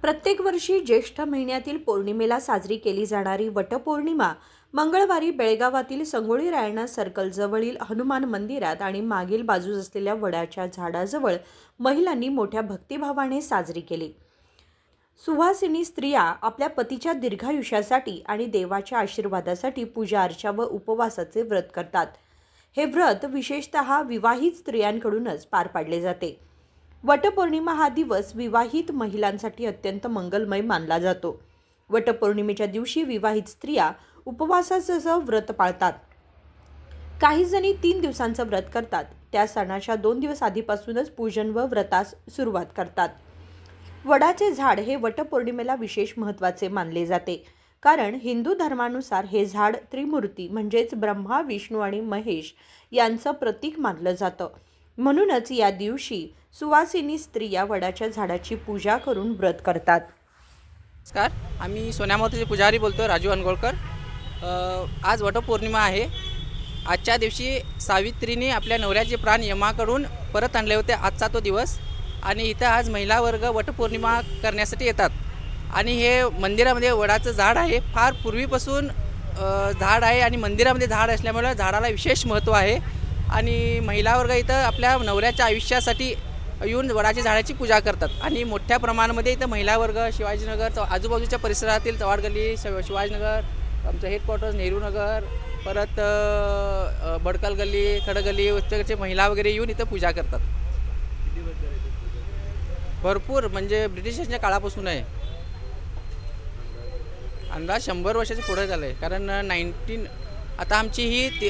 प्रत्येक वर्षी ज्येष्ठ महिन्यातील पौर्णिमेला साजरी केली जाणारी वटपौर्णिमा मंगळवारी बेळगावातील संगोळी रायण्णा सर्कल जवळील हनुमान मंदिरात आणि मागील बाजूस असलेल्या वडाच्या झाडाजवळ महिलांनी मोठ्या भक्तिभावाने साजरी केली। सुवासिनी स्त्रिया आपल्या पतीच्या दीर्घायुष्यासाठी आणि देवाच्या आशीर्वादासाठी पूजा अर्चा व उपवासाचे व्रत करतात। हे व्रत विशेषतः विवाहित स्त्रियांकडूनच पार पाडले जाते। वटपौर्णिमा हा दिवस विवाहित महिलांसाठी अत्यंत मंगलमय मानला जातो। वटपौर्णिमेच्या दिवशी विवाहित स्त्रिया उपवासासह व्रत पाळतात। काही जणी 3 दिवसांचे व्रत करतात। त्या सणाच्या 2 दिवस आधीपासूनच पूजन व व्रतास सुरुवात करतात। वडाचे झाड हे वटपौर्णिमेला विशेष महत्त्वाचे मानले जाते, कारण हिंदू धर्मानुसार हे झाड त्रिमूर्ती म्हणजेच ब्रह्मा, विष्णू आणि महेश यांचं प्रतीक मानलं जातं। म्हणूनच या दिवशी सुवासिनी स्त्रिया वडाच्या झाडाची पूजा करून व्रत करतात। नमस्कार, आम्ही सोन्यामोतीचे पुजारी बोलतो, राजू अनगोळकर। आज वटपौर्णिमा आहे। आजच्या दिवशी सावित्रीने आपल्या नवऱ्याचे प्राण यमाकडून परत आणले होते। आजचा तो दिवस आणि इथं आज महिला वर्ग वटपौर्णिमा करण्यासाठी येतात। आणि हे मंदिरामध्ये वडाचं झाड आहे, फार पूर्वीपासून झाड आहे आणि मंदिरामध्ये झाड असल्यामुळे झाडाला विशेष महत्त्व आहे। आणि महिला वर्ग इथं आपल्या नवऱ्याच्या आयुष्यासाठी येऊन वडाच्या झाडाची पूजा करतात। आणि मोठ्या प्रमाणामध्ये इथं महिला वर्ग शिवाजीनगर आजूबाजूच्या परिसरातील चव्हाड गल्ली, शिवाजीनगर, आमचं हेडक्वार्टर्स नेहरूनगर, परत बडकल गल्ली, खडगल्ली उत्तरचे महिला वगैरे येऊन इथं पूजा करतात। भरपूर म्हणजे ब्रिटिशांच्या काळापासून आहे, अंदाज 100 वर्षाच्या पुढे झालं आहे। कारण आता आमची ही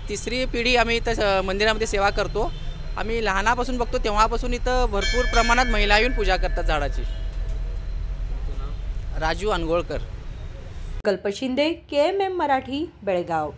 तिसरी पिढी आम्ही इथं मंदिरामध्ये सेवा करतो। आम्ही लहानापासून बघतो तेव्हापासून इथं भरपूर प्रमाणात महिला येऊन पूजा करतात झाडाची। राजू अनगोळकर। कल्प शिंदे, KMM मराठी, बेळगाव।